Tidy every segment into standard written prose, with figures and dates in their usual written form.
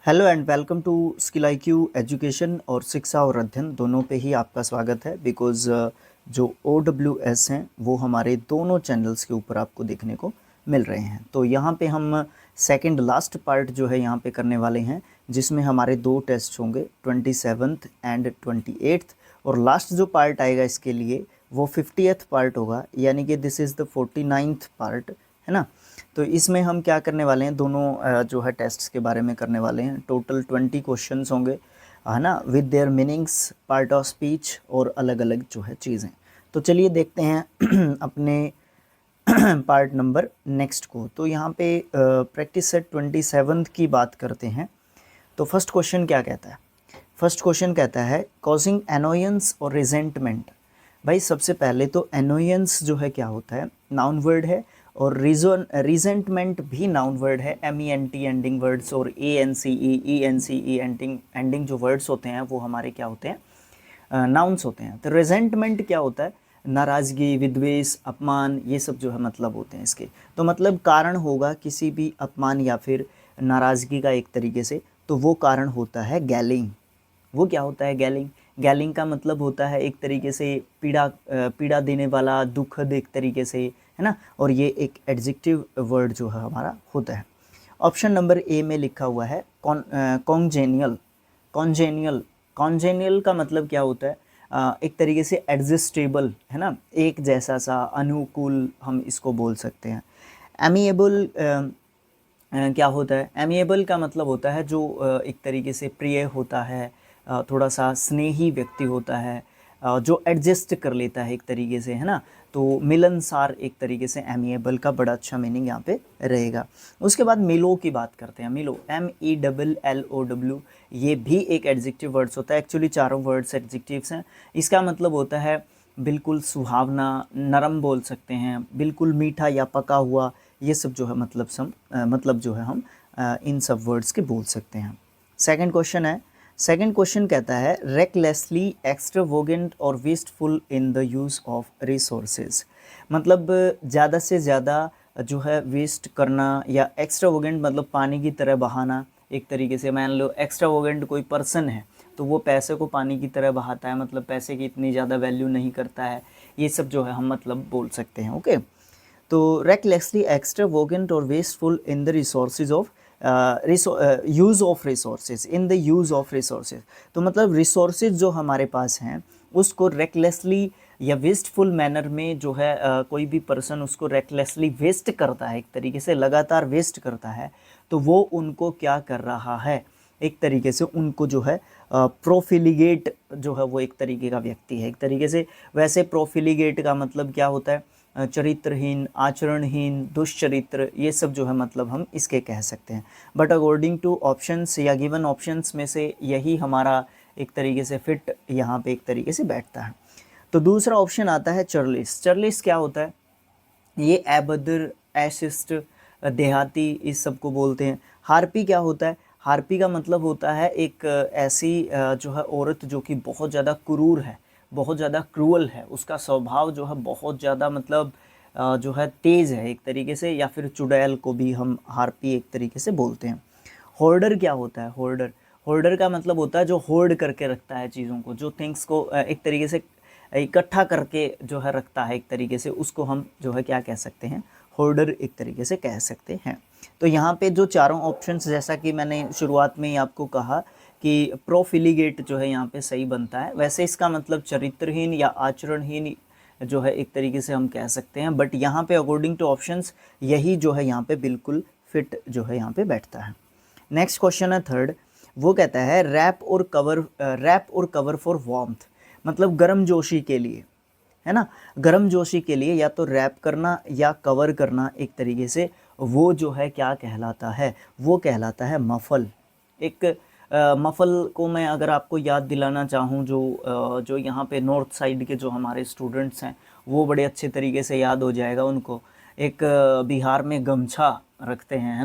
Hello and welcome to skill IQ education और शिक्षा और अध्ययन दोनों पे ही आपका स्वागत है। बिकॉज़ जो OWS हैं वो हमारे दोनों चैनल्स के ऊपर आपको देखने को मिल रहे हैं। तो यहाँ पे हम सेकंड लास्ट पार्ट जो है यहाँ पे करने वाले हैं, जिसमें हमारे दो टेस्ट होंगे 27th एंड 28th, और लास्ट जो पार्ट आएगा इसके लिए वो 50th पार्ट होगा, यानी कि this is the 49th part, है ना। तो इसमें हम क्या करने वाले हैं, दोनों जो है टेस्ट्स के बारे में करने वाले हैं। टोटल 20 क्वेश्चंस होंगे, है ना, with their meanings, part of speech और अलग अलग जो है चीज़ें। तो चलिए देखते हैं अपने पार्ट नंबर नेक्स्ट को। तो यहाँ पे प्रैक्टिस सेट 27 की बात करते हैं। तो फर्स्ट क्वेश्चन क्या कहता है? फर्स्ट क्वेश्चन कहता है कॉजिंग एनोयंस और रिजेंटमेंट। भाई सबसे पहले तो एनोयंस जो है क्या होता है, नाउन वर्ड है, और रिजेंटमेंट भी नाउन वर्ड है। MENT एंडिंग वर्ड्स और ANCE ENCE एंडिंग जो वर्ड्स होते हैं वो हमारे क्या होते हैं, नाउन्स होते हैं। तो रिजेंटमेंट क्या होता है? नाराज़गी, विद्वेष, अपमान, ये सब जो है मतलब होते हैं इसके। तो मतलब कारण होगा किसी भी अपमान या फिर नाराज़गी का एक तरीके से, तो वो कारण होता है गैलिंग। वो क्या होता है? गैलिंग। गैलिंग का मतलब होता है एक तरीके से पीड़ा देने वाला, दुखद एक तरीके से, है ना। और ये एक एडजेक्टिव वर्ड जो है हमारा होता है। ऑप्शन नंबर ए में लिखा हुआ है कॉन्जेनियल। कॉन्जेनियल कॉन्जेनियल का मतलब क्या होता है? एक तरीके से एडजस्टेबल, है ना, एक जैसा सा, अनुकूल हम इसको बोल सकते हैं। एमिएबल क्या होता है? एमिएबल का मतलब होता है जो एक तरीके से प्रिय होता है, थोड़ा सा स्नेही व्यक्ति होता है, जो एडजस्ट कर लेता है एक तरीके से, है ना। तो मिलनसार एक तरीके से एमिएबल का बड़ा अच्छा मीनिंग यहाँ पे रहेगा। उसके बाद मिलो की बात करते हैं। मिलो, MELLOW, ये भी एक एडजेक्टिव वर्ड्स होता है। एक्चुअली चारों वर्ड्स एडजेक्टिव्स हैं। इसका मतलब होता है बिल्कुल सुहावना, नरम बोल सकते हैं, बिल्कुल मीठा या पका हुआ, ये सब जो है मतलब जो है हम इन सब वर्ड्स के बोल सकते हैं। सेकंड क्वेश्चन कहता है रेकलेसली एक्स्ट्रावोगेंट और wasteful in the use of resources. मतलब ज़्यादा से ज़्यादा जो है वेस्ट करना, या एक्स्ट्रावोगेंट मतलब पानी की तरह बहाना। एक तरीके से मान लो एक्स्ट्रावोगेंट कोई पर्सन है तो वो पैसे को पानी की तरह बहाता है, मतलब पैसे की इतनी ज़्यादा वैल्यू नहीं करता है। ये सब जो है हम मतलब बोल सकते हैं। ओके, तो रेकलेसली एक्स्ट्रावोगेंट और wasteful in the resources of use of resources, in the use of resources. तो मतलब रिसोर्सेज जो हमारे पास हैं उसको रेकलेसली या वेस्टफुल मैनर में जो है कोई भी पर्सन उसको रेकलेसली वेस्ट करता है, एक तरीके से लगातार वेस्ट करता है, तो वो उनको क्या कर रहा है, एक तरीके से उनको जो है प्रोफिलिगेट जो है वो एक तरीके का व्यक्ति है एक तरीके से। वैसे प्रोफिलिगेट का मतलब क्या होता है? चरित्रहीन, आचरणहीन, दुष्चरित्र, ये सब जो है मतलब हम इसके कह सकते हैं। बट अकॉर्डिंग टू ऑप्शंस या गिवन ऑप्शंस में से यही हमारा एक तरीके से फिट यहाँ पे एक तरीके से बैठता है। तो दूसरा ऑप्शन आता है चर्लिस। चर्लिस क्या होता है? ये अभद्र, अशिष्ट, देहाती, इस सब को बोलते हैं। हार्पी क्या होता है? हार्पी का मतलब होता है एक ऐसी जो है औरत जो कि बहुत ज़्यादा क्रूर है, बहुत ज़्यादा क्रूअल है, उसका स्वभाव जो है बहुत ज़्यादा मतलब जो है तेज़ है एक तरीके से, या फिर चुड़ैल को भी हम हार्पी एक तरीके से बोलते हैं। होर्डर क्या होता है? होर्डर, होर्डर का मतलब होता है जो होर्ड करके रखता है चीज़ों को, जो थिंग्स को एक तरीके से इकट्ठा करके जो है रखता है एक तरीके से, उसको हम जो है क्या कह सकते हैं? होर्डर एक तरीके से कह सकते हैं। तो यहाँ पे जो चारों ऑप्शंस, जैसा कि मैंने शुरुआत में ही आपको कहा कि प्रोफिलिगेट जो है यहाँ पे सही बनता है। वैसे इसका मतलब चरित्रहीन या आचरणहीन जो है एक तरीके से हम कह सकते हैं, बट यहाँ पे अकॉर्डिंग टू ऑप्शंस यही जो है यहाँ पे बिल्कुल फिट जो है यहाँ पे बैठता है। नेक्स्ट क्वेश्चन है थर्ड। वो कहता है रैप और कवर फॉर वार्मथ। मतलब गर्मजोशी के लिए, है ना, गर्मजोशी के लिए या तो रैप करना या कवर करना एक तरीके से, वो जो है क्या कहलाता है? वो कहलाता है मफल। एक मफल को मैं अगर आपको याद दिलाना चाहूँ, जो यहाँ पे नॉर्थ साइड के जो हमारे स्टूडेंट्स हैं वो बड़े अच्छे तरीके से याद हो जाएगा उनको। एक बिहार में गमछा रखते हैं,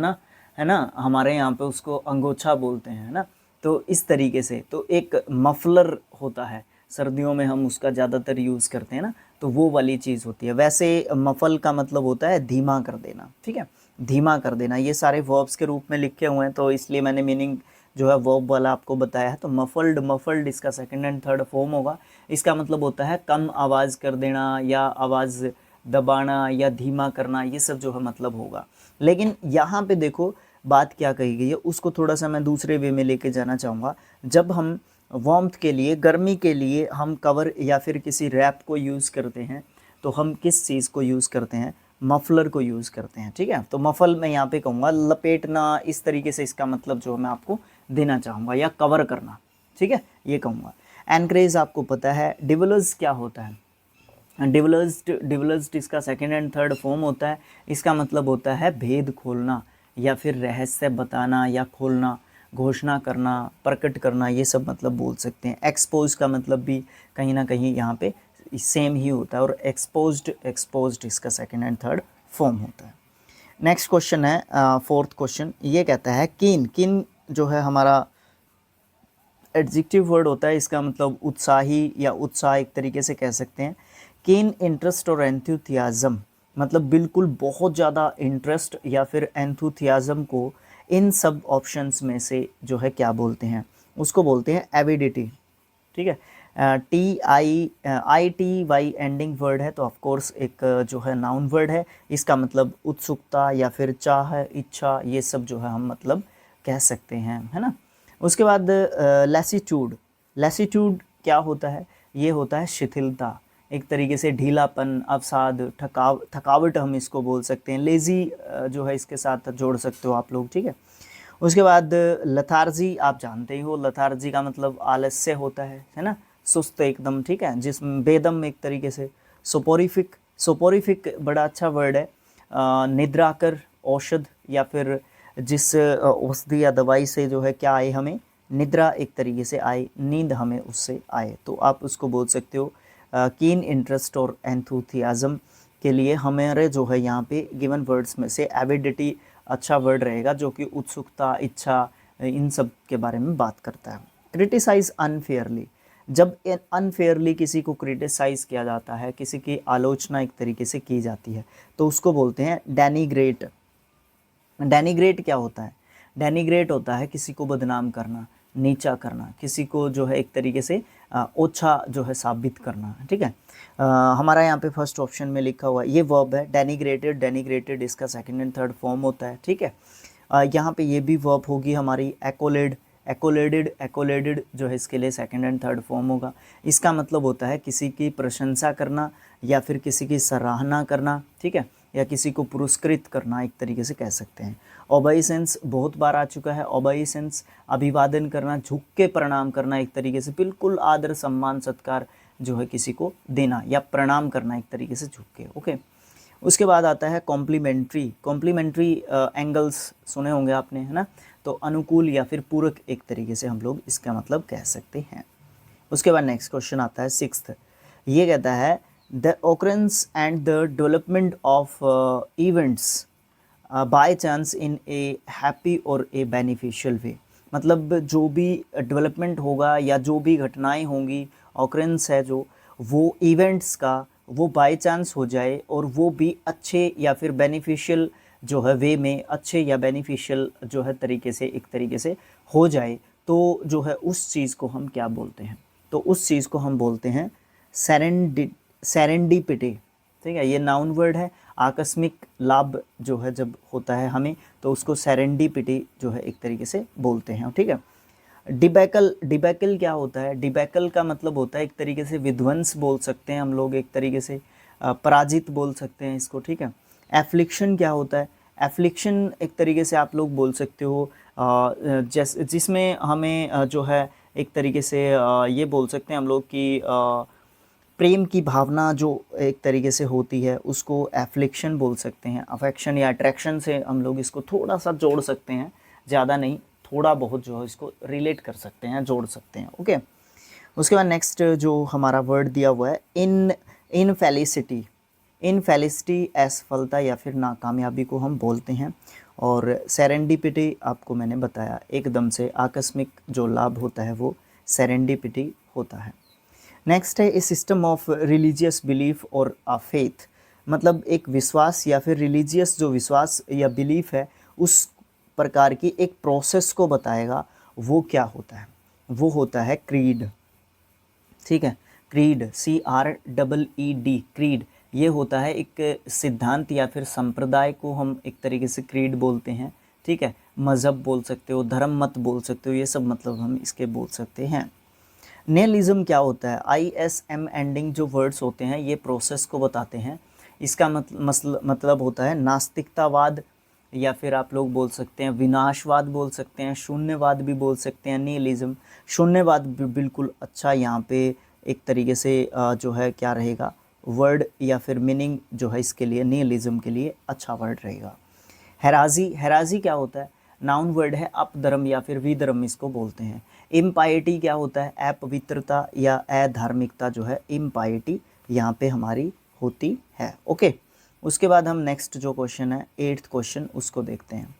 है ना, हमारे यहाँ पे उसको अंगोछा बोलते हैं, है ना। तो इस तरीके से तो एक मफलर होता है, सर्दियों में हम उसका ज़्यादातर यूज़ करते हैं ना, तो वो वाली चीज़ होती है। वैसे मफल का मतलब होता है धीमा कर देना, ठीक है, धीमा कर देना। ये सारे वर्ब्स के रूप में लिखे हुए हैं तो इसलिए मैंने मीनिंग जो है वर्ब वाला आपको बताया है। तो मफल्ड, मफल्ड इसका सेकंड एंड थर्ड फॉर्म होगा। इसका मतलब होता है कम आवाज़ कर देना या आवाज़ दबाना या धीमा करना, ये सब जो है मतलब होगा। लेकिन यहाँ पे देखो बात क्या कही गई है, उसको थोड़ा सा मैं दूसरे वे में लेके जाना चाहूँगा। जब हम वार्मथ के लिए, गर्मी के लिए हम कवर या फिर किसी रैप को यूज़ करते हैं, तो हम किस चीज़ को यूज़ करते हैं? मफलर को यूज़ करते हैं, ठीक है। तो मफल मैं यहाँ पे कहूँगा लपेटना, इस तरीके से इसका मतलब जो मैं आपको देना चाहूँगा, या कवर करना, ठीक है, ये कहूँगा। एनकरेज आपको पता है। डिवलर्स क्या होता है? डिवलर्स्ड इसका सेकंड एंड थर्ड फॉर्म होता है। इसका मतलब होता है भेद खोलना या फिर रहस्य बताना या खोलना, घोषणा करना, प्रकट करना, ये सब मतलब बोल सकते हैं। एक्सपोज का मतलब भी कहीं ना कहीं यहाँ पे सेम ही होता है, और एक्सपोज्ड इसका सेकंड एंड थर्ड फॉर्म होता है। नेक्स्ट क्वेश्चन है, फोर्थ क्वेश्चन, ये कहता है कीन। कीन जो है हमारा एडजेक्टिव वर्ड होता है, इसका मतलब उत्साही या उत्साह एक तरीके से कह सकते हैं। कीन इंटरेस्ट और एंथुथियाज़म, मतलब बिल्कुल बहुत ज़्यादा इंटरेस्ट या फिर एंथुथियाज़म को इन सब ऑप्शंस में से जो है क्या बोलते हैं? उसको बोलते हैं एविडिटी, ठीक है। TITY एंडिंग वर्ड है, तो ऑफ कोर्स एक जो है नाउन वर्ड है। इसका मतलब उत्सुकता या फिर चाह, इच्छा, ये सब जो है हम मतलब कह सकते हैं, है ना। उसके बाद लैसीट्यूड। लैसीट्यूड क्या होता है? ये होता है शिथिलता, एक तरीके से ढीलापन, अवसाद, थकावट हम इसको बोल सकते हैं। लेज़ी जो है इसके साथ जोड़ सकते हो आप लोग, ठीक है। उसके बाद लथार्जी, आप जानते ही हो, लथार्जी का मतलब आलस्य होता है ना, सुस्त एकदम, ठीक है, जिसम बेदम एक तरीके से। सोपोरिफिक, सोपोरिफिक बड़ा अच्छा वर्ड है। निद्राकर, औषध, या फिर जिस औषधि या दवाई से जो है क्या आए, हमें निद्रा एक तरीके से आए, नींद हमें उससे आए, तो आप उसको बोल सकते हो। कीन इंटरेस्ट और एंथुथियाज़म के लिए हमारे जो है यहाँ पे गिवन वर्ड्स में से एविडिटी अच्छा वर्ड रहेगा, जो कि उत्सुकता, इच्छा, इन सब के बारे में बात करता है। क्रिटिसाइज अनफेयरली, जब अनफेयरली किसी को क्रिटिसाइज़ किया जाता है, किसी की आलोचना एक तरीके से की जाती है, तो उसको बोलते हैं डेनिग्रेट। डेनिग्रेट क्या होता है? डेनिग्रेट होता है किसी को बदनाम करना, नीचा करना, किसी को जो है एक तरीके से ओछा जो है साबित करना, ठीक है। हमारा यहाँ पे फर्स्ट ऑप्शन में लिखा हुआ है, ये वर्ब है डेनिग्रेटेड। डेनिग्रेटेड इसका सेकंड एंड थर्ड फॉर्म होता है, ठीक है। यहाँ पे ये भी वर्ब होगी हमारी एक्कोलेड। एक्कोलेडेड, एक्कोलेडेड जो है इसके लिए सेकंड एंड थर्ड फॉर्म होगा। इसका मतलब होता है किसी की प्रशंसा करना या फिर किसी की सराहना करना, ठीक है, या किसी को पुरस्कृत करना एक तरीके से कह सकते हैं। ओबेइसेंस बहुत बार आ चुका है। ओबेइसेंस अभिवादन करना, झुक के प्रणाम करना, एक तरीके से बिल्कुल आदर, सम्मान, सत्कार जो है किसी को देना या प्रणाम करना एक तरीके से झुक के, ओके। उसके बाद आता है कॉम्प्लीमेंट्री। कॉम्प्लीमेंट्री एंगल्स सुने होंगे आपने, है ना, तो अनुकूल या फिर पूरक एक तरीके से हम लोग इसका मतलब कह सकते हैं। उसके बाद नेक्स्ट क्वेश्चन आता है सिक्स्थ, ये कहता है the occurrence and the development of events by chance in A happy और ए बेनिफिशियल वे, मतलब जो भी डेवलपमेंट होगा या जो भी घटनाएं होंगी, ऑकरेंस है जो, वो इवेंट्स का वो बाय चांस हो जाए और वो भी अच्छे या फिर बेनिफिशियल जो है वे में, अच्छे या बेनिफिशियल जो है तरीके से एक तरीके से हो जाए, तो जो है उस चीज़ को हम क्या बोलते हैं? तो उस चीज़ को हम बोलते हैं सेरेंडिपिटी, ठीक है। ये नाउन वर्ड है। आकस्मिक लाभ जो है जब होता है हमें, तो उसको सेरेंडिपिटी जो है एक तरीके से बोलते हैं, ठीक है। डिबैकल, डिबैकल क्या होता है? डिबैकल का मतलब होता है एक तरीके से विध्वंस बोल सकते हैं हम लोग, एक तरीके से पराजित बोल सकते हैं इसको, ठीक है। एफ्लिक्शन क्या होता है? एफ्लिक्शन एक तरीके से आप लोग बोल सकते हो जिसमें हमें जो है एक तरीके से ये बोल सकते हैं हम लोग कि प्रेम की भावना जो एक तरीके से होती है उसको एफ्लिक्शन बोल सकते हैं। अफेक्शन या अट्रैक्शन से हम लोग इसको थोड़ा सा जोड़ सकते हैं, ज़्यादा नहीं, थोड़ा बहुत जो है इसको रिलेट कर सकते हैं, जोड़ सकते हैं, ओके। उसके बाद नेक्स्ट जो हमारा वर्ड दिया हुआ है इनफेलिसिटी। इनफेलिसिटी असफलता या फिर नाकामयाबी को हम बोलते हैं। और सेरेंडिपिटी आपको मैंने बताया, एकदम से आकस्मिक जो लाभ होता है वो सेरेंडिपिटी होता है। नेक्स्ट है ए सिस्टम ऑफ रिलीजियस बिलीफ और फेथ, मतलब एक विश्वास या फिर रिलीजियस जो विश्वास या बिलीफ है उस प्रकार की एक प्रोसेस को बताएगा। वो क्या होता है? वो होता है क्रीड, ठीक है। क्रीड, CREED, क्रीड, ये होता है एक सिद्धांत या फिर संप्रदाय को हम एक तरीके से क्रीड बोलते हैं, ठीक है। मज़हब बोल सकते हो, धर्म मत बोल सकते हो, ये सब मतलब हम इसके बोल सकते हैं। निहिलिज्म क्या होता है? ISM एंडिंग जो वर्ड्स होते हैं ये प्रोसेस को बताते हैं। इसका मतलब होता है नास्तिकतावाद, या फिर आप लोग बोल सकते हैं विनाशवाद बोल सकते हैं, शून्यवाद भी बोल सकते हैं। निहिलिज्म, शून्यवाद बिल्कुल अच्छा यहाँ पे एक तरीके से जो है क्या रहेगा वर्ड या फिर मीनिंग जो है इसके लिए, निहिलिज्म के लिए अच्छा वर्ड रहेगा। हेराजी, हेराजी क्या होता है? नाउन वर्ड है, अपधर्म या फिर विधर्म इसको बोलते हैं। इम्पाइटी क्या होता है? अपवित्रता या अधार्मिकता जो है इम्पाइटी यहाँ पे हमारी होती है। ओके, उसके बाद हम नेक्स्ट जो क्वेश्चन है 8th क्वेश्चन उसको देखते हैं।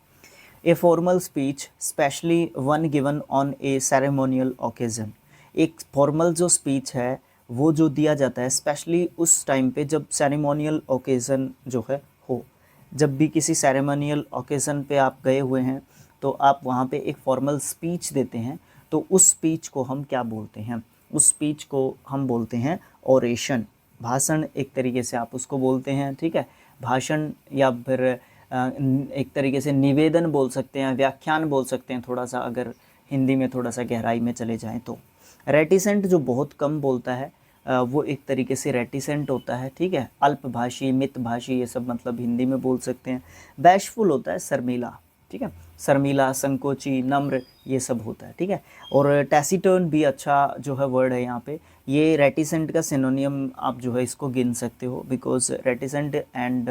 A formal speech specially one given on A ceremonial occasion, एक फॉर्मल जो स्पीच है वो जो दिया जाता है स्पेशली उस टाइम पे जब सेरेमोनियल ओकेजन जो है हो। जब भी किसी सेरेमोनियल ओकेजन पे आप गए हुए हैं तो आप वहाँ पे एक फॉर्मल स्पीच देते हैं, तो उस स्पीच को हम क्या बोलते हैं? उस स्पीच को हम बोलते हैं ओरेशन, भाषण एक तरीके से आप उसको बोलते हैं, ठीक है। भाषण या फिर एक तरीके से निवेदन बोल सकते हैं, व्याख्यान बोल सकते हैं, थोड़ा सा अगर हिंदी में थोड़ा सा गहराई में चले जाएं तो। रेटिसेंट जो बहुत कम बोलता है वो एक तरीके से रेटिसेंट होता है, ठीक है। अल्पभाषी, मितभाषी, ये सब मतलब हिंदी में बोल सकते हैं। बैशफुल होता है शर्मीला, ठीक है। शर्मीला, संकोची, नम्र, ये सब होता है, ठीक है। और टैसीटर्न भी अच्छा जो है वर्ड है यहाँ पे, ये रेटिसेंट का सिनोनियम आप जो है इसको गिन सकते हो, because reticent and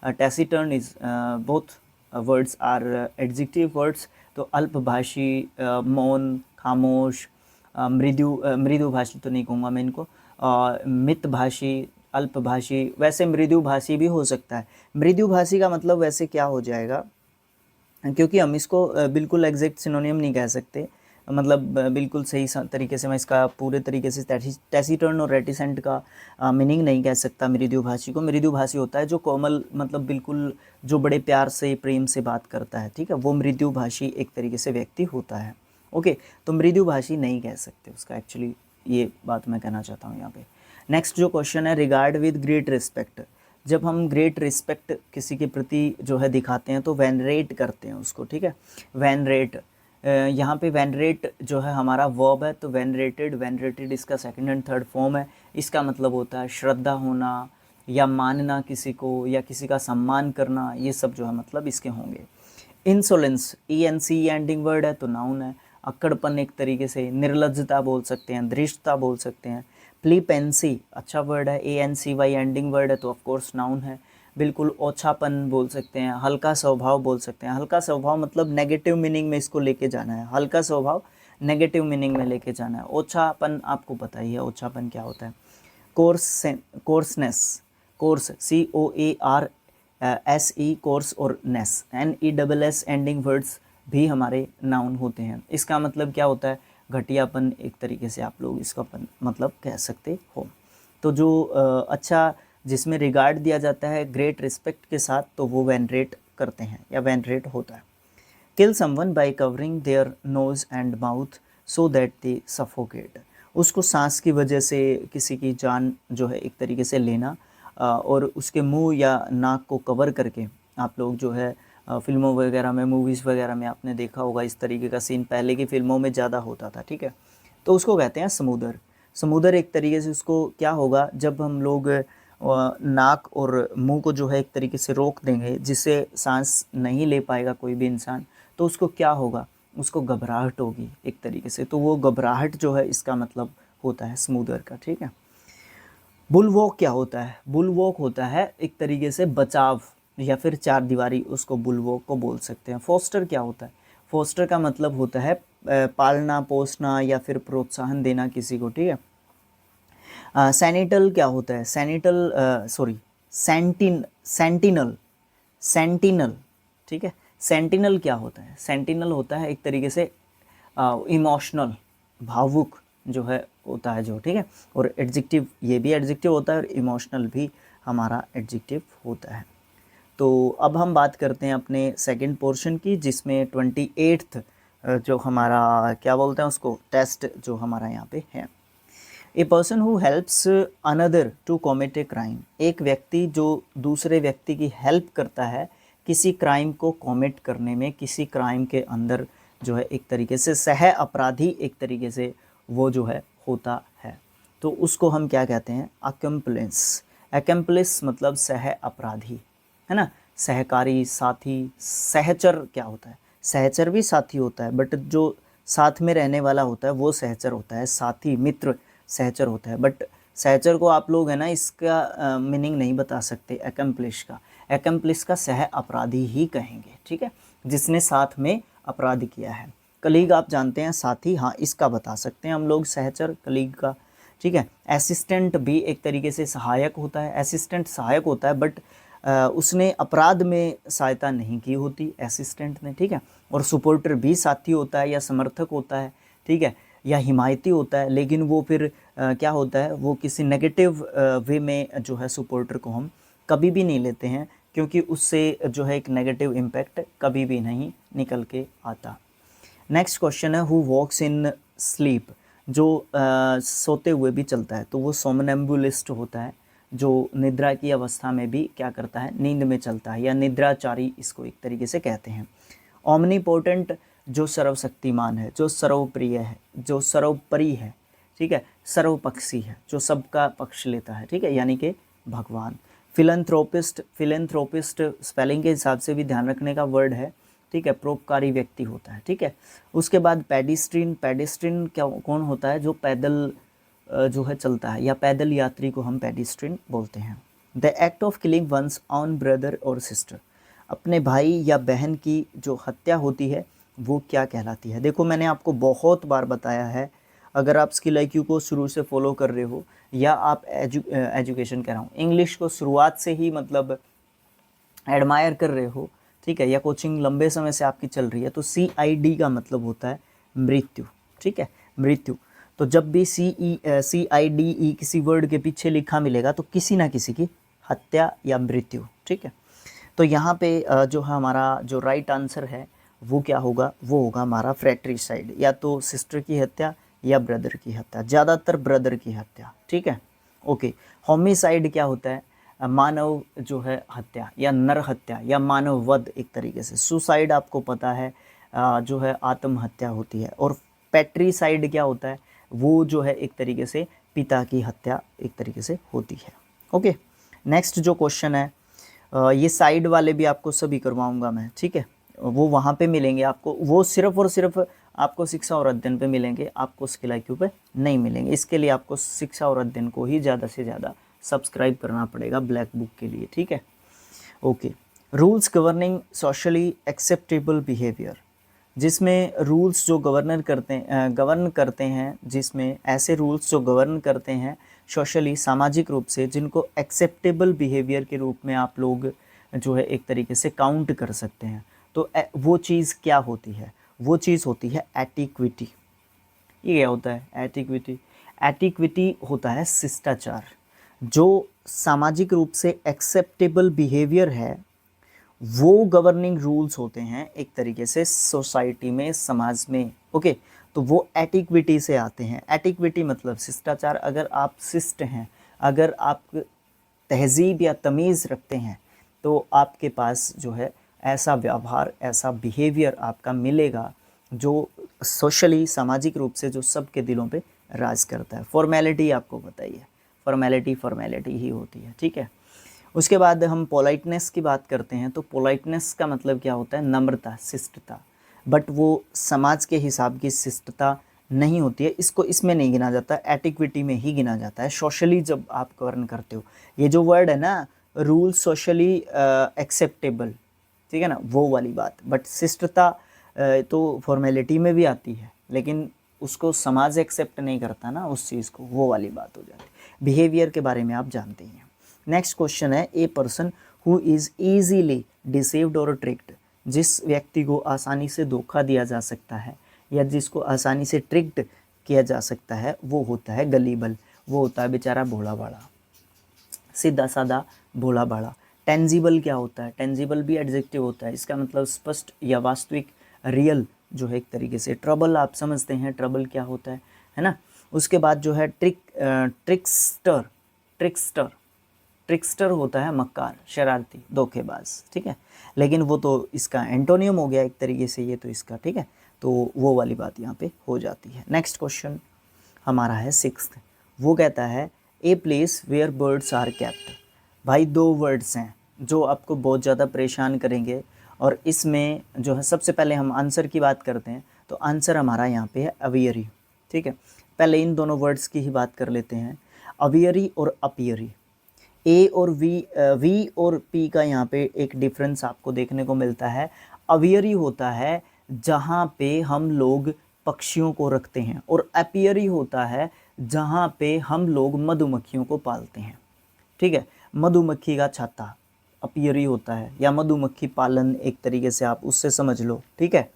taciturn is both words are adjective words. तो अल्पभाषी, मौन, खामोश, मृदुभाषी तो नहीं कहूँगा मैं इनको, मितभाषी, अल्पभाषी, वैसे मृदुभाषी भी हो सकता है। मृदुभाषी का मतलब वैसे क्या हो जाएगा, क्योंकि हम इसको बिल्कुल एग्जैक्ट सिनोनियम नहीं कह सकते, मतलब बिल्कुल सही तरीके से मैं इसका पूरे तरीके से टैसीटर्न और रेटिसेंट का मीनिंग नहीं कह सकता मृदुभाषी को। मृदुभाषी होता है जो कोमल, मतलब बिल्कुल जो बड़े प्यार से प्रेम से बात करता है, ठीक है, वो मृदुभाषी एक तरीके से व्यक्ति होता है। ओके, तो मृदुभाषी नहीं कह सकते उसका, एक्चुअली ये बात मैं कहना चाहता हूँ यहाँ पे। नेक्स्ट जो क्वेश्चन है, रिगार्ड विद ग्रेट रिस्पेक्ट, जब हम ग्रेट रिस्पेक्ट किसी के प्रति जो है दिखाते हैं तो वेनरेट करते हैं उसको, ठीक है। वेनरेट, यहाँ पे वेनरेट जो है हमारा वर्ब है, तो वेनरेटेड, वेनरेटेड इसका सेकंड एंड थर्ड फॉर्म है। इसका मतलब होता है श्रद्धा होना या मानना किसी को, या किसी का सम्मान करना, ये सब जो है मतलब इसके होंगे। इंसोलेंस, ENC एंडिंग वर्ड है तो नाउन है। अक्कड़पन एक तरीके से, निर्लज्जता बोल सकते हैं, धृष्टता बोल सकते हैं। प्लीपेंसी अच्छा वर्ड है, ANCY एंडिंग वर्ड है तो ऑफकोर्स नाउन है। बिल्कुल ओछापन बोल सकते हैं, हल्का स्वभाव बोल सकते हैं। हल्का स्वभाव मतलब नेगेटिव मीनिंग में इसको लेके जाना है, हल्का स्वभाव नेगेटिव मीनिंग में लेके जाना है। ओछापन आपको पता ही है ओछापन क्या होता है। कोर्सनेस, कोर्स COARSE, कोर्स, और नेस NESS एंडिंग वर्ड्स भी हमारे नाउन होते हैं। इसका मतलब क्या होता है? घटियापन एक तरीके से आप लोग इसका मतलब कह सकते हो। तो जो अच्छा जिसमें रिगार्ड दिया जाता है ग्रेट रिस्पेक्ट के साथ, तो वो वेनरेट करते हैं या वेनरेट होता है। Kill someone bye covering their nose and mouth so that they suffocate, उसको सांस की वजह से किसी की जान जो है एक तरीके से लेना, और उसके मुंह या नाक को कवर करके, आप लोग जो है फिल्मों वगैरह में, मूवीज़ वगैरह में आपने देखा होगा इस तरीके का सीन, पहले की फिल्मों में ज़्यादा होता था, ठीक है। तो उसको कहते हैं समुदर। समुदर एक तरीके से उसको क्या होगा, जब हम लोग नाक और मुंह को जो है एक तरीके से रोक देंगे जिससे सांस नहीं ले पाएगा कोई भी इंसान, तो उसको क्या होगा, उसको घबराहट होगी एक तरीके से। तो वो घबराहट जो है इसका मतलब होता है समुदर का, ठीक है। बुलवॉक क्या होता है? बुलवॉक होता है एक तरीके से बचाव या फिर चार दीवारी, उसको बुलवॉक को बोल सकते हैं। फोस्टर क्या होता है? फोस्टर का मतलब होता है पालना पोसना या फिर प्रोत्साहन देना किसी को, ठीक है। सैनिटल क्या होता है? सैनिटल सेंटिनल, सेंटिनल, ठीक है। सेंटिनल क्या होता है? सेंटिनल होता है एक तरीके से इमोशनल, भावुक जो है होता है जो, ठीक है। और एडजेक्टिव, ये भी एडजेक्टिव होता है और इमोशनल भी हमारा एडजेक्टिव होता है। तो अब हम बात करते हैं अपने सेकंड पोर्शन की, जिसमें 28th जो हमारा क्या बोलते हैं उसको, टेस्ट जो हमारा यहाँ पे है। A person who helps another to commit a crime, एक व्यक्ति जो दूसरे व्यक्ति की हेल्प करता है किसी क्राइम को कॉमिट करने में, किसी क्राइम के अंदर जो है एक तरीके से सह अपराधी एक तरीके से वो जो है होता है, तो उसको हम क्या कहते हैं, अकम्प्लिस। अकम्प्लिस मतलब सह अपराधी, है ना, सहकारी, साथी। सहचर क्या होता है, सहचर भी साथी होता है, बट जो साथ में रहने वाला होता है वो सहचर होता है, साथी मित्र सहचर होता है। बट सहचर को आप लोग है ना इसका मीनिंग नहीं बता सकते एकम्प्लिश का। एकम्प्लिश का सह अपराधी ही कहेंगे, ठीक है, जिसने साथ में अपराध किया है। कलीग आप जानते हैं साथी, हाँ इसका बता सकते हैं हम लोग सहचर कलीग का, ठीक है। असिस्टेंट भी एक तरीके से सहायक होता है, असिस्टेंट सहायक होता है बट उसने अपराध में सहायता नहीं की होती असिस्टेंट ने, ठीक है। और सपोर्टर भी साथी होता है या समर्थक होता है, ठीक है, या हिमायती होता है, लेकिन वो फिर क्या होता है, वो किसी नेगेटिव वे में जो है सपोर्टर को हम कभी भी नहीं लेते हैं, क्योंकि उससे जो है एक नेगेटिव इम्पैक्ट कभी भी नहीं निकल के आता। नेक्स्ट क्वेश्चन है, हु वॉक्स इन स्लीप, जो सोते हुए भी चलता है, तो वो सोमनेम्बुलिस्ट होता है, जो निद्रा की अवस्था में भी क्या करता है, नींद में चलता है, या निद्राचारी इसको एक तरीके से कहते हैं। ओमनीपोटेंट, जो सर्वशक्तिमान है, जो सर्वप्रिय है, जो सर्वोपरि है, ठीक है, सर्वपक्षी है, जो सबका पक्ष लेता है, ठीक है, यानी कि भगवान। फिलंथ्रोपिस्ट, फिलंथ्रोपिस्ट स्पेलिंग के हिसाब से भी ध्यान रखने का वर्ड है, ठीक है, परोपकारी व्यक्ति होता है, ठीक है। उसके बाद पेडिस्ट्रीन, पेडिस्ट्रीन क्या कौन होता है, जो पैदल जो है चलता है, या पैदल यात्री को हम पेडिस्ट्रीन बोलते हैं। The act of killing one's ऑन ब्रदर और सिस्टर, अपने भाई या बहन की जो हत्या होती है वो क्या कहलाती है। देखो मैंने आपको बहुत बार बताया है, अगर आप स्किल IQ को शुरू से फॉलो कर रहे हो, या आप एजुकेशन कह रहा हूँ, इंग्लिश को शुरुआत से ही मतलब एडमायर कर रहे हो, ठीक है, या कोचिंग लंबे समय से आपकी चल रही है, तो CID का मतलब होता है मृत्यु, ठीक है, मृत्यु। तो जब भी CIDE किसी वर्ड के पीछे लिखा मिलेगा तो किसी ना किसी की हत्या या मृत्यु, ठीक है। तो यहाँ पे जो हमारा जो राइट आंसर है वो क्या होगा, वो होगा हमारा फ्रैट्रिसाइड, या तो सिस्टर की हत्या या ब्रदर की हत्या, ज़्यादातर ब्रदर की हत्या, ठीक है। ओके, होमिसाइड क्या होता है, मानव जो है हत्या या नर हत्या या मानव वध एक तरीके से। सुसाइड आपको पता है जो है आत्महत्या होती है। और पैट्रीसाइड क्या होता है, वो जो है एक तरीके से पिता की हत्या एक तरीके से होती है। ओके, नेक्स्ट जो क्वेश्चन है, ये साइड वाले भी आपको सभी करवाऊंगा मैं, ठीक है, वो वहाँ पे मिलेंगे आपको, वो सिर्फ और सिर्फ आपको शिक्षा और अध्ययन पे मिलेंगे, आपको स्किल IQ पे नहीं मिलेंगे। इसके लिए आपको शिक्षा और अध्ययन को ही ज़्यादा से ज़्यादा सब्सक्राइब करना पड़ेगा ब्लैक बुक के लिए, ठीक है। Okay, rules governing socially acceptable behaviour, जिसमें रूल्स जो गवर्न करते हैं, जिसमें ऐसे रूल्स जो गवर्न करते हैं सोशली सामाजिक रूप से, जिनको एक्सेप्टेबल बिहेवियर के रूप में आप लोग जो है एक तरीके से काउंट कर सकते हैं, तो वो चीज़ क्या होती है, वो चीज़ होती है एटिक्विटी। ये क्या होता है एटिक्विटी, एटिक्विटी होता है शिष्टाचार। जो सामाजिक रूप से एक्सेप्टेबल बिहेवियर है वो गवर्निंग रूल्स होते हैं एक तरीके से सोसाइटी में, समाज में। ओके, तो वो एटिक्विटी से आते हैं। एटिक्विटी मतलब शिष्टाचार। अगर आप शिष्ट हैं, अगर आप तहजीब या तमीज़ रखते हैं, तो आपके पास जो है ऐसा व्यवहार, ऐसा बिहेवियर आपका मिलेगा जो सोशली सामाजिक रूप से जो सबके दिलों पे राज करता है। फॉर्मेलिटी आपको बताइए, फॉर्मेलिटी ही होती है, ठीक है। उसके बाद हम पोलाइटनेस की बात करते हैं, तो पोलाइटनेस का मतलब क्या होता है, नम्रता, शिष्टता। बट वो समाज के हिसाब की शिष्टता नहीं होती है, इसको इसमें नहीं गिना जाता, एटिक्विटी में ही गिना जाता है। सोशली जब आप गवर्न करते हो, ये जो वर्ड है ना, रूल सोशली एक्सेप्टेबल, ठीक है ना, वो वाली बात। बट शिष्टता तो फॉर्मेलिटी में भी आती है, लेकिन उसको समाज एक्सेप्ट नहीं करता ना उस चीज़ को, वो वाली बात हो जाती है। बिहेवियर के बारे में आप जानते ही हैं। नेक्स्ट क्वेश्चन है, a person who is easily deceived और ट्रिक्ड, जिस व्यक्ति को आसानी से धोखा दिया जा सकता है या जिसको आसानी से ट्रिक्ड किया जा सकता है, वो होता है गलीबल। वो होता है बेचारा भोला भाला, सीधा साधा भोला भाला। टेंजिबल क्या होता है, टेंजिबल भी एडजेक्टिव होता है, इसका मतलब स्पष्ट या वास्तविक, रियल, जो है एक तरीके से ट्रबल, आप समझते हैं ट्रबल क्या होता है ना। उसके बाद जो है ट्रिक्स्टर, ट्रिक्स्टर ट्रिक्स्टर होता है मक्कार, शरारती, धोखेबाज, ठीक है। लेकिन वो तो इसका एंटोनियम हो गया एक तरीके से, ये तो इसका, ठीक है। तो वो वाली बात यहाँ पे हो जाती है। नेक्स्ट क्वेश्चन हमारा है 6th। वो कहता है a place where birds are kept. भाई 2 वर्ड्स हैं जो आपको बहुत ज़्यादा परेशान करेंगे, और इसमें जो है सबसे पहले हम आंसर की बात करते हैं। तो आंसर हमारा यहाँ पे है अवियरी, ठीक है। पहले इन दोनों वर्ड्स की ही बात कर लेते हैं, अवियरी और अपियरी। ए और वी और पी का यहाँ पे एक डिफरेंस आपको देखने को मिलता है। अवियरी होता है जहाँ पे हम लोग पक्षियों को रखते हैं, और एपियरी होता है जहाँ पे हम लोग मधुमक्खियों को पालते हैं, ठीक है। मधुमक्खी का छाता अपियरी होता है, या मधुमक्खी पालन एक तरीके से आप उससे समझ लो, ठीक है।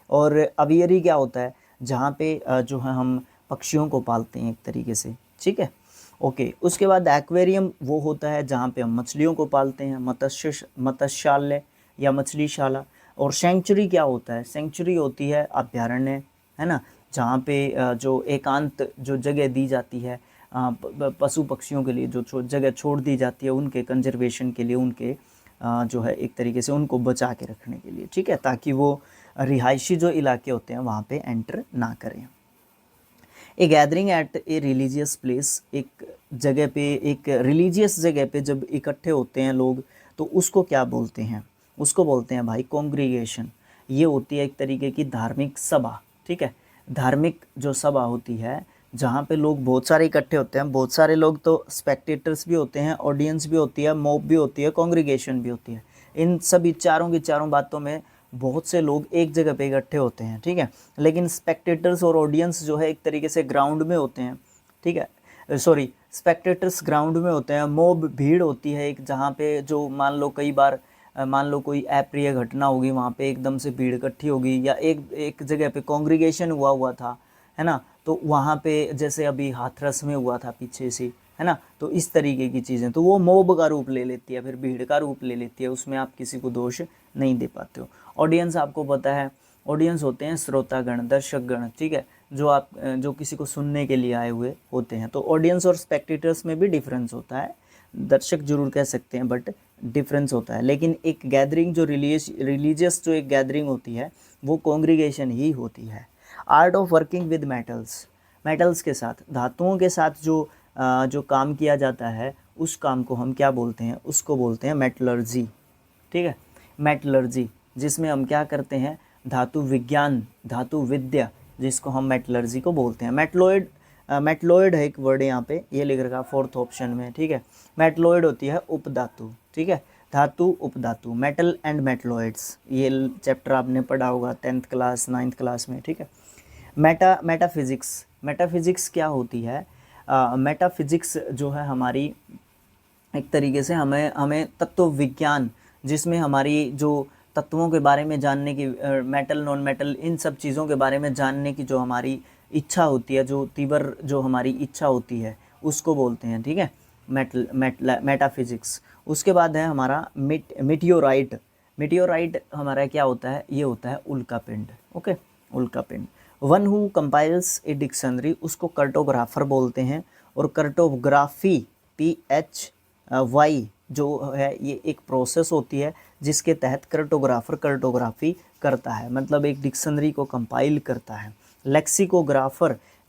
और अवियरी क्या होता है, जहाँ पे जो है हम पक्षियों को पालते हैं एक तरीके से, ठीक है। ओके, उसके बाद एक्वेरियम वो होता है जहाँ पे हम मछलियों को पालते हैं, मत्स्यालय या मछलीशाला। और सेंचुरी क्या होता है, सेंचुरी होती है अभ्यारण्य, है ना, जहाँ पे जो एकांत जो जगह दी जाती है पशु पक्षियों के लिए, जो जगह छोड़ दी जाती है उनके कंजर्वेशन के लिए, उनके जो है एक तरीके से उनको बचा के रखने के लिए, ठीक है, ताकि वो रिहायशी जो इलाके होते हैं वहाँ पे एंटर ना करें। A gathering at a religious place, एक जगह पे, एक रिलीजियस जगह पे जब इकट्ठे होते हैं लोग, तो उसको क्या बोलते हैं, उसको बोलते हैं भाई कॉन्ग्रीगेशन। ये होती है एक तरीके की धार्मिक सभा, ठीक है। धार्मिक जो सभा होती है जहाँ पे लोग बहुत सारे इकट्ठे होते हैं, बहुत सारे लोग तो स्पेक्टेटर्स भी होते हैं, ऑडियंस भी होती है, मॉब भी होती है, कॉन्ग्रीगेशन भी होती है। इन सभी चारों की चारों बातों में बहुत से लोग एक जगह पे इकट्ठे होते हैं, ठीक है। लेकिन स्पेक्टेटर्स और ऑडियंस जो है एक तरीके से ग्राउंड में होते हैं, ठीक है। सॉरी, स्पेक्टेटर्स ग्राउंड में होते हैं, मॉब भीड़ होती है एक, जहाँ पे जो मान लो कई बार मान लो कोई अप्रिय घटना होगी, वहाँ पे एकदम से भीड़ इकट्ठी होगी, या एक जगह पे कॉन्ग्रीगेशन हुआ था, है ना, तो वहाँ पे जैसे अभी हाथरस में हुआ था पीछे से, है ना, तो इस तरीके की चीज़ें, तो वो मॉब का रूप ले लेती है, फिर भीड़ का रूप ले लेती है, उसमें आप किसी को दोष नहीं दे पाते हो। ऑडियंस आपको पता है, ऑडियंस होते हैं श्रोतागण, दर्शकगण, ठीक है, जो किसी को सुनने के लिए आए हुए होते हैं। तो ऑडियंस और स्पेक्टेटर्स में भी डिफरेंस होता है, दर्शक जरूर कह सकते हैं बट डिफरेंस होता है। लेकिन एक गैदरिंग जो रिलीजियस जो एक गैदरिंग होती है वो कॉन्ग्रीगेशन ही होती है। Art of working with metals, metals के साथ, धातुओं के साथ जो काम किया जाता है उस काम को हम क्या बोलते हैं, उसको बोलते हैं मेटलर्जी, ठीक है। मेटलर्जी, जिसमें हम क्या करते हैं, धातु विज्ञान, धातु विद्या, जिसको हम मेटलर्जी को बोलते हैं। मेटलॉयड है एक वर्ड यहाँ पे, ये लिख रखा 4th ऑप्शन में, ठीक है। मेटलॉयड होती है उपधातु, ठीक है, धातु उपधातु, मेटल एंड मेटलॉयड्स, ये चैप्टर आपने पढ़ा होगा 10th क्लास 9th क्लास में, ठीक है। मेटाफिजिक्स क्या होती है, मेटाफिजिक्स जो है हमारी एक तरीके से हमें तत्व विज्ञान, जिसमें हमारी जो तत्वों के बारे में जानने की, मेटल नॉन मेटल इन सब चीज़ों के बारे में जानने की जो हमारी इच्छा होती है, जो तीव्र जो हमारी इच्छा होती है, उसको बोलते हैं, ठीक है, मेटाफिजिक्स। उसके बाद है हमारा मिटियोराइट। मिटियोराइट हमारा क्या होता है, ये होता है उल्कापिंड, ओके, उल्कापिंड। One who compiles a dictionary, उसको कार्टोग्राफर बोलते हैं। और कार्टोग्राफी PHY जो है ये एक प्रोसेस होती है जिसके तहत कार्टोग्राफर कार्टोग्राफी करता है, मतलब एक डिक्शनरी को कंपाइल करता है।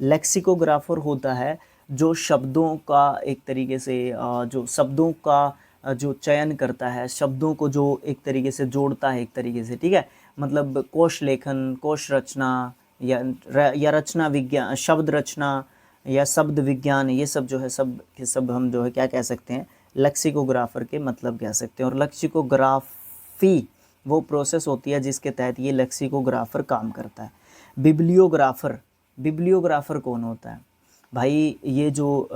लेक्सिकोग्राफर होता है जो शब्दों का एक तरीके से जो शब्दों का जो चयन करता है, शब्दों को जो एक तरीके से जोड़ता है एक तरीके से, ठीक है, मतलब कोश लेखन, कोश रचना या रचना विज्ञान, शब्द रचना या शब्द विज्ञान, ये सब जो है सब के सब हम जो है क्या कह सकते हैं, लेक्सिकोग्राफर के मतलब कह सकते हैं। और लेक्सिकोग्राफी वो प्रोसेस होती है जिसके तहत ये लेक्सिकोग्राफर काम करता है। बिब्लियोग्राफर कौन होता है भाई, ये जो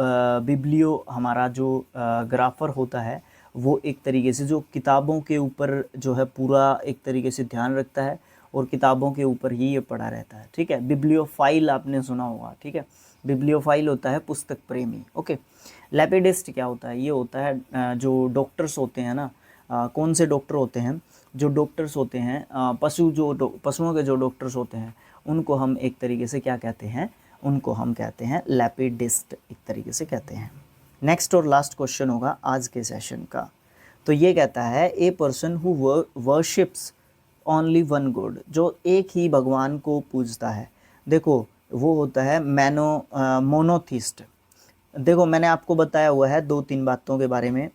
हमारा जो ग्राफर होता है वो एक तरीके से जो किताबों के ऊपर जो है पूरा एक तरीके से ध्यान रखता है और किताबों के ऊपर ही ये पढ़ा रहता है, ठीक है। बिब्लियोफाइल आपने सुना होगा, ठीक है, बिब्लियोफाइल होता है पुस्तक प्रेमी, ओके। लैपिडिस्ट क्या होता है, ये होता है जो डॉक्टर्स होते हैं ना, कौन से डॉक्टर होते हैं, जो डॉक्टर्स होते हैं पशुओं के जो डॉक्टर्स होते हैं उनको हम एक तरीके से क्या कहते हैं, उनको हम कहते हैं लैपिडिस्ट, एक तरीके से कहते हैं। नेक्स्ट और लास्ट क्वेश्चन होगा आज के सेशन का। तो ये कहता है a person who worships only one God, जो एक ही भगवान को पूजता है। देखो वो होता है मोनोथिस्ट। देखो मैंने आपको बताया हुआ है 2-3 बातों के बारे में।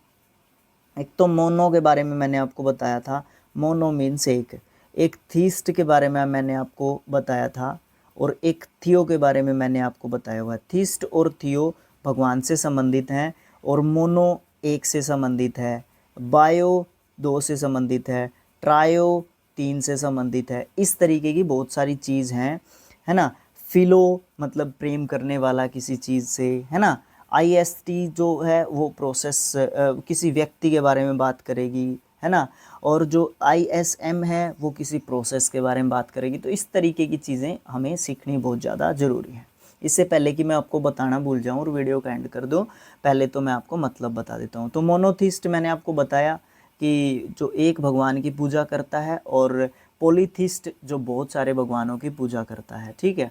एक तो मोनो के बारे में मैंने आपको बताया था, मोनो मीन्स एक थीस्ट के बारे में मैंने आपको बताया था, और एक थियो के बारे में मैंने आपको बताया हुआ है। थीस्ट और थियो भगवान से संबंधित हैं, और मोनो एक से संबंधित है, बायो 2 से संबंधित है, ट्रायो 3 से संबंधित है। इस तरीके की बहुत सारी चीज़ हैं, है ना। फिलो मतलब प्रेम करने वाला किसी चीज़ से, है ना। IST जो है वो प्रोसेस किसी व्यक्ति के बारे में बात करेगी, है ना। और जो ISM है वो किसी प्रोसेस के बारे में बात करेगी। तो इस तरीके की चीज़ें हमें सीखनी बहुत ज़्यादा ज़रूरी है। इससे पहले कि मैं आपको बताना भूल जाऊं और वीडियो का एंड कर दूं, पहले तो मैं आपको मतलब बता देता हूं। तो मोनोथिस्ट मैंने आपको बताया कि जो एक भगवान की पूजा करता है, और पॉलीथिस्ट जो बहुत सारे भगवानों की पूजा करता है, ठीक है।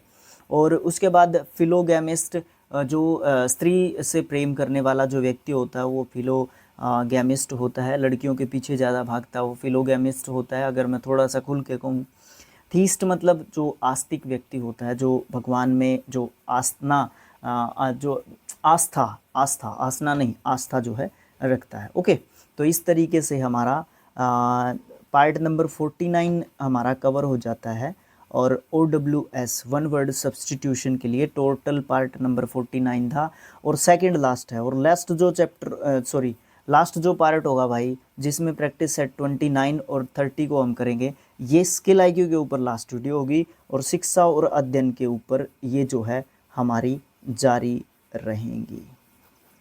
और उसके बाद फिलोगैमिस्ट, जो स्त्री से प्रेम करने वाला जो व्यक्ति होता है वो फिलोगैमिस्ट होता है। लड़कियों के पीछे ज़्यादा भागता है वो फिलोगैमिस्ट होता है, अगर मैं थोड़ा सा खुल के कहूँ। थीस्ट मतलब जो आस्तिक व्यक्ति होता है, जो भगवान में जो जो आस्था नहीं, आस्था जो है रखता है। ओके, तो इस तरीके से हमारा पार्ट नंबर 49 हमारा कवर हो जाता है। और OWS वन वर्ड सब्सटीट्यूशन के लिए टोटल पार्ट नंबर 49 था, और सेकंड लास्ट है। और लास्ट जो पार्ट होगा भाई, जिसमें प्रैक्टिस सेट 29 और 30 को हम करेंगे, ये स्किल IQ के ऊपर लास्ट वीडियो होगी, और शिक्षा और अध्ययन के ऊपर ये जो है हमारी जारी रहेंगी।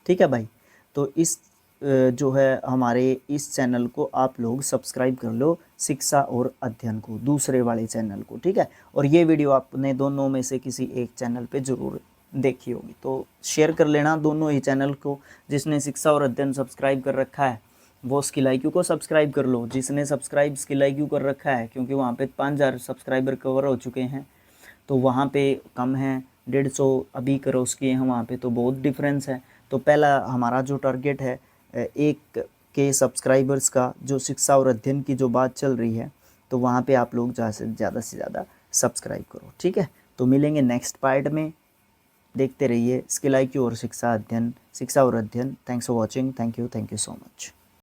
ठीक है भाई। तो इस जो है हमारे इस चैनल को आप लोग सब्सक्राइब कर लो, शिक्षा और अध्ययन को, दूसरे वाले चैनल को, ठीक है। और ये वीडियो आपने दोनों में से किसी एक चैनल पे ज़रूर देखी होगी, तो शेयर कर लेना दोनों ही चैनल को। जिसने शिक्षा और अध्ययन सब्सक्राइब कर रखा है वो स्किल IQ को सब्सक्राइब कर लो। जिसने सब्सक्राइब स्किल IQ कर रखा है, क्योंकि वहाँ पे 5000 सब्सक्राइबर कवर हो चुके हैं, तो वहाँ पे कम है, 150 अभी क्रॉस किए हैं वहाँ पे, तो बहुत डिफरेंस है। तो पहला हमारा जो टारगेट है 1K सब्सक्राइबर्स का, जो शिक्षा और अध्ययन की जो बात चल रही है, तो वहाँ पे आप लोग ज़्यादा से ज़्यादा सब्सक्राइब करो, ठीक है। तो मिलेंगे नेक्स्ट पार्ट में, देखते रहिए स्किल IQ और शिक्षा और अध्ययन। Thanks for watching, thank you so much.